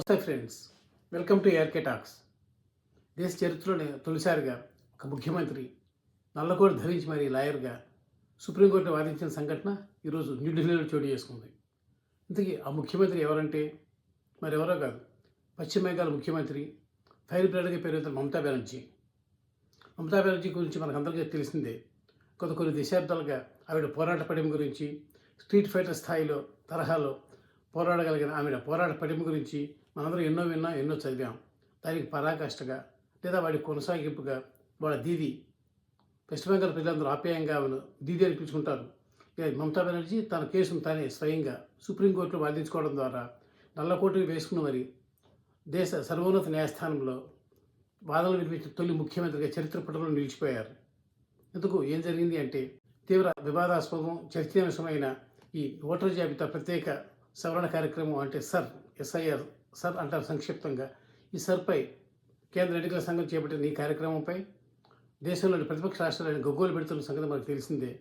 నమస్తే friends, welcome to ARK talks. దేశ చరిత్రలోనే తొలిసారిగా ఒక ముఖ్యమంత్రి నల్లకోటు ధరించి మరి లాయర్గా సుప్రీంకోర్టులో వాదించిన సంఘటన ఈరోజు న్యూఢిల్లీలో చోటు చేసుకుంది. ఇంతకీ ఆ ముఖ్యమంత్రి ఎవరంటే మరెవరో కాదు, పశ్చిమ బెంగాల్ ముఖ్యమంత్రి ఫైర్ బ్లడ్గా పేరున్న మమతా బెనర్జీ. మమతా బెనర్జీ గురించి మనకందరికీ తెలిసిందే. కొన్ని దశాబ్దాలుగా ఆవిడ పోరాట పటిమ గురించి, స్ట్రీట్ ఫైటర్ స్థాయిలో తరహాలో పోరాడగలిగిన ఆమె పోరాట పటిమ గురించి మనందరం ఎన్నో విన్నాం, ఎన్నో చదివాం. దానికి పరాకాష్ఠగా లేదా వాడి కొనసాగింపుగా వాళ్ళ దీది, వెస్ట్ బెంగాల్ ప్రజలందరూ ఆప్యాయంగా ఆమెను దీది అని పిలుచుకుంటారు. ఇక మమతా బెనర్జీ తన కేసును తానే స్వయంగా సుప్రీంకోర్టులో వాదించుకోవడం ద్వారా నల్లకోటు వేసుకుని మరి దేశ సర్వోన్నత న్యాయస్థానంలో వాదనలు వినిపించిన తొలి ముఖ్యమంత్రిగా చరిత్ర పటంలో నిలిచిపోయారు. ఎందుకు ఏం జరిగింది అంటే, తీవ్ర వివాదాస్పదం చర్చనీయాంశమైన ఈ ఓటర్ జాబితా ప్రత్యేక సవరణ కార్యక్రమం అంటే ఎస్ఐఆర్ అంటారు సంక్షిప్తంగా. ఈ సర్పై కేంద్ర ఎన్నికల సంఘం చేపట్టిన ఈ కార్యక్రమంపై దేశంలోని ప్రతిపక్ష రాష్ట్రాలను గగ్గోలు పెడుతున్న సంగతి మనకు తెలిసిందే.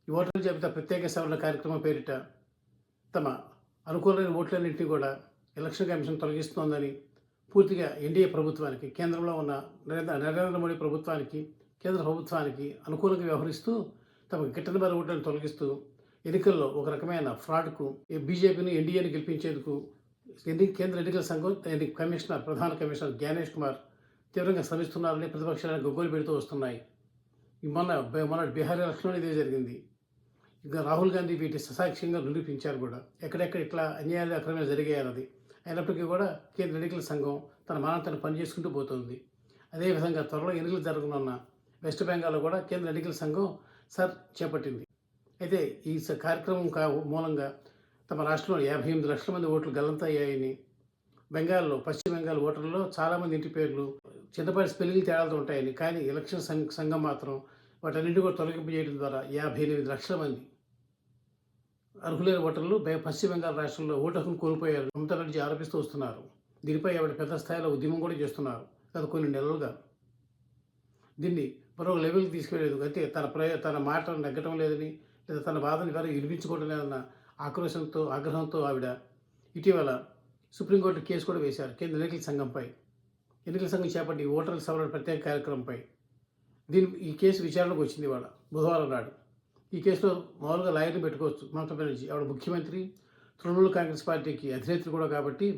ఈ ఓటర్ జాబితా ప్రత్యేక సవరణ కార్యక్రమం పేరిట తమ అనుకూలమైన ఓట్లన్నింటినీ కూడా ఎలక్షన్ కమిషన్ తొలగిస్తోందని పూర్తిగా ఎన్డీఏ ప్రభుత్వానికి, కేంద్రంలో ఉన్న నరేంద్ర మోడీ ప్రభుత్వానికి, కేంద్ర ప్రభుత్వానికి అనుకూలంగా వ్యవహరిస్తూ తమకు గిట్టని వారి ఓట్లను తొలగిస్తూ ఎన్నికల్లో ఒక రకమైన ఫ్రాడ్కు బీజేపీని, ఎన్డీఏని గెలిపించేందుకు కేంద్ర ఎన్నికల సంఘం ప్రధాన కమిషనర్ జ్ఞానేష్ కుమార్ తీవ్రంగా శ్రమిస్తున్నారని ప్రతిపక్షాలను గొగ్గోలు పెడుతూ వస్తున్నాయి. మొన్న బీహార్ ఎలక్షన్లో ఇదే జరిగింది. ఇంకా రాహుల్ గాంధీ వీటి ససాక్ష్యంగా నిరూపించారు కూడా, ఎక్కడెక్కడ ఇట్లా అన్యాయాలు అక్రమాలు జరిగాయన్నది. అయినప్పటికీ కూడా కేంద్ర ఎన్నికల సంఘం తన మానంతను పనిచేసుకుంటూ పోతుంది. అదేవిధంగా త్వరలో ఎన్నికలు జరగనున్న వెస్ట్ బెంగాల్లో కూడా కేంద్ర ఎన్నికల సంఘం చేపట్టింది. అయితే ఈ కార్యక్రమం మూలంగా తమ రాష్ట్రంలో 58 లక్షల మంది ఓట్లు గల్లంతయ్యాయని, పశ్చిమ బెంగాల్ ఓటర్లలో చాలామంది ఇంటి పేర్లు చిన్నపాటి స్పెల్లింగ్ తేడాలతో ఉంటాయని, కానీ ఎలక్షన్ సంఘం మాత్రం వాటన్నింటి కూడా తొలగింపు చేయడం ద్వారా 58 లక్షల మంది అర్హులైన ఓటర్లు పశ్చిమ బెంగాల్ రాష్ట్రంలో ఓటు హక్కును కోల్పోయారు మమతా బెనర్జీ ఆరోపిస్తూ వస్తున్నారు. దీనిపై ఆవిడ పెద్ద స్థాయిలో ఉద్యమం కూడా చేస్తున్నారు గత కొన్ని నెలలుగా. దీన్ని మరొక లెవెల్కి తీసుకెళ్లేదు. అయితే తన మాట నెగ్గటం లేదని, లేదా తన బాధను ఎవరు వినిపించుకోవడం లేదన్న ఆగ్రహంతో ఆవిడ ఇటీవల సుప్రీంకోర్టు కేసు కూడా వేశారు కేంద్ర ఎన్నికల సంఘంపై. ఎన్నికల సంఘం చేపట్టి ఓటర్ల సవరణ ప్రత్యేక కార్యక్రమంపై ఈ కేసు విచారణకు వచ్చింది ఇవాళ బుధవారం నాడు. ఈ కేసులో మామూలుగా లాయర్ని పెట్టుకోవచ్చు. మమతా బెనర్జీ ఆవిడ ముఖ్యమంత్రి, తృణమూల్ కాంగ్రెస్ పార్టీకి అధినేత్రి కూడా కాబట్టి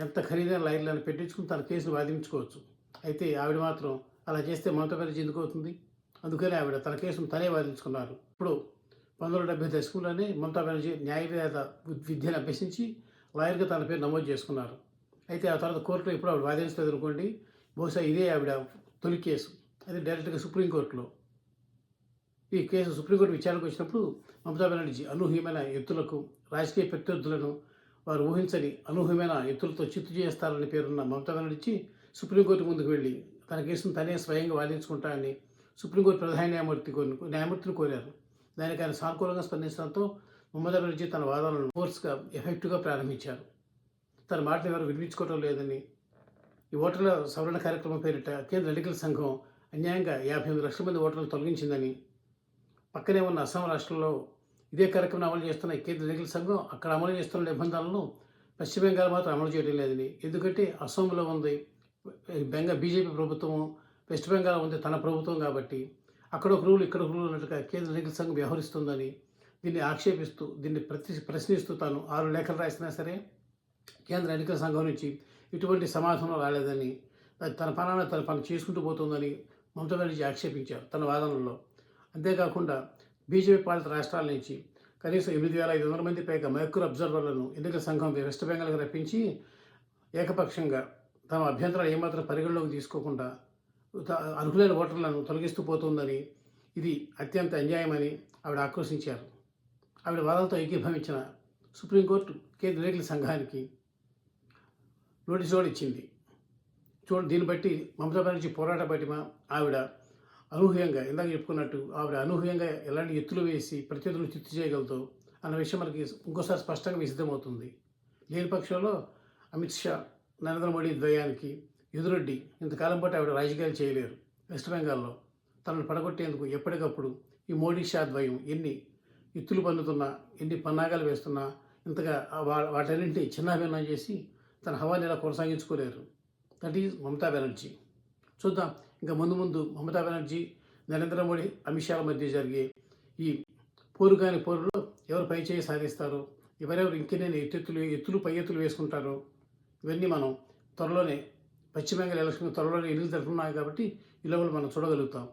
ఎంత ఖరీదైన లాయర్లను పెట్టించుకుని తన కేసును వాదించుకోవచ్చు. అయితే ఆవిడ మాత్రం అలా చేస్తే మమతా బెనర్జీ ఎందుకు అవుతుంది? అందుకని ఆవిడ తన కేసును తనే వాదించుకున్నారు. ఇప్పుడు 1970 దశకంలోనే మమతా బెనర్జీ న్యాయవేద విద్యను అభ్యసించి లాయర్గా తన పేరు నమోదు చేసుకున్నారు. అయితే ఆ తర్వాత కోర్టులో ఇప్పుడు ఆవిడ వాదించలేదు అనుకోండి. బహుశా ఇదే ఆవిడ తొలి కేసు. అది డైరెక్ట్గా సుప్రీంకోర్టులో. ఈ కేసు సుప్రీంకోర్టు విచారణకు వచ్చినప్పుడు మమతా బెనర్జీ అనూహ్యమైన ఎత్తులకు, రాజకీయ ప్రత్యర్థులను వారు ఊహించని అనూహ్యమైన ఎత్తులతో చిత్తు చేస్తారని పేరున్న మమతా బెనర్జీ సుప్రీంకోర్టు ముందుకు వెళ్ళి తన కేసును తనే స్వయంగా వాదించుకుంటానని సుప్రీంకోర్టు ప్రధాన న్యాయమూర్తిని కోరారు. దానికి ఆయన సానుకూలంగా స్పందించడంతో మమతా బెనర్జీ తన వాదనలను ఫోర్స్గా ఎఫెక్టివ్గా ప్రారంభించారు. తన మాటను ఎవరు వినిపించుకోవడం లేదని, ఈ ఓటర్ల సవరణ కార్యక్రమం పేరిట కేంద్ర ఎన్నికల సంఘం అన్యాయంగా 58 లక్షల మంది ఓటర్లను తొలగించిందని, పక్కనే ఉన్న అస్సాం రాష్ట్రంలో ఇదే కార్యక్రమం అమలు చేస్తున్న కేంద్ర ఎన్నికల సంఘం అక్కడ అమలు చేస్తున్న నిబంధనలను పశ్చిమ బెంగాల్ మాత్రం అమలు చేయడం లేదని, ఎందుకంటే అస్సాంలో ఉంది బీజేపీ ప్రభుత్వం, వెస్ట్ బెంగాల్ ఉంది తన ప్రభుత్వం కాబట్టి అక్కడ ఒక రూలు ఇక్కడ ఒక రూలు అన్నట్టుగా కేంద్ర ఎన్నికల సంఘం వ్యవహరిస్తుందని, దీన్ని ఆక్షేపిస్తూ, దీన్ని ప్రశ్నిస్తూ తాను 6 లేఖలు రాసినా సరే కేంద్ర ఎన్నికల సంఘం నుంచి ఇటువంటి సమాధానం రాలేదని, తన పని చేసుకుంటూ పోతుందని మమతా బెనర్జీ ఆక్షేపించారు తన వాదనలో. అంతేకాకుండా బీజేపీ పాలిత రాష్ట్రాల నుంచి కనీసం 8,500 మంది పైగా మైక్రో అబ్జర్వర్లను ఎన్నికల సంఘం వెస్ట్ బెంగాల్కి రప్పించి ఏకపక్షంగా తమ అభ్యంతరాలు ఏమాత్రం పరిగణలోకి తీసుకోకుండా అర్హులైన ఓటర్లను తొలగిస్తూ పోతుందని, ఇది అత్యంత అన్యాయమని ఆవిడ ఆక్రోశించారు. ఆవిడ వాదనతో ఏకీభవించిన సుప్రీంకోర్టు కేంద్ర ఎన్నికల సంఘానికి నోటీసు కూడా ఇచ్చింది. దీన్ని బట్టి మమతా బెనర్జీ పోరాట పటిమ, ఆవిడ అనూహ్యంగా ఇందాక చెప్పుకున్నట్టు ఆవిడ అనూహ్యంగా ఎలాంటి ఎత్తులు వేసి ప్రత్యర్థులను చిత్తు చేయగలదు అన్న విషయం మనకి ఇంకోసారి స్పష్టంగా విసిద్ధమవుతుంది. లేని పక్షంలో అమిత్ షా, నరేంద్ర మోడీ ద్వయానికి ఎదురొడ్డి ఇంతకాలం పాటు ఆవిడ రాజకీయాలు చేయలేరు. వెస్ట్ బెంగాల్లో తనను పడగొట్టేందుకు ఎప్పటికప్పుడు ఈ మోడీ షా ద్వయం ఎన్ని ఎత్తులు పన్నుతున్నా, ఎన్ని పన్నాగాలు వేస్తున్నా ఇంతగా వాటన్నింటినీ చిన్నాభిన్నం చేసి తన హవాని ఇలా కొనసాగించుకోలేరు. That is Mamata Banerjee. చూద్దాం ఇంకా ముందు ముందు మమతా బెనర్జీ, నరేంద్ర మోడీ, అమిత్ షాల మధ్య జరిగే ఈ పోరు కాని పోరులో ఎవరు పై చేయి సాధిస్తారు, ఎవరెవరు ఇంకెన్ని ఎత్తులు పై ఎత్తులు వేసుకుంటారో ఇవన్నీ మనం త్వరలోనే పశ్చిమ బెంగాల్ ఎలక్షన్ త్వరలోనే ఎన్నికలు జరుగుతున్నాయి కాబట్టి ఈ లోపల మనం చూడగలుగుతాం.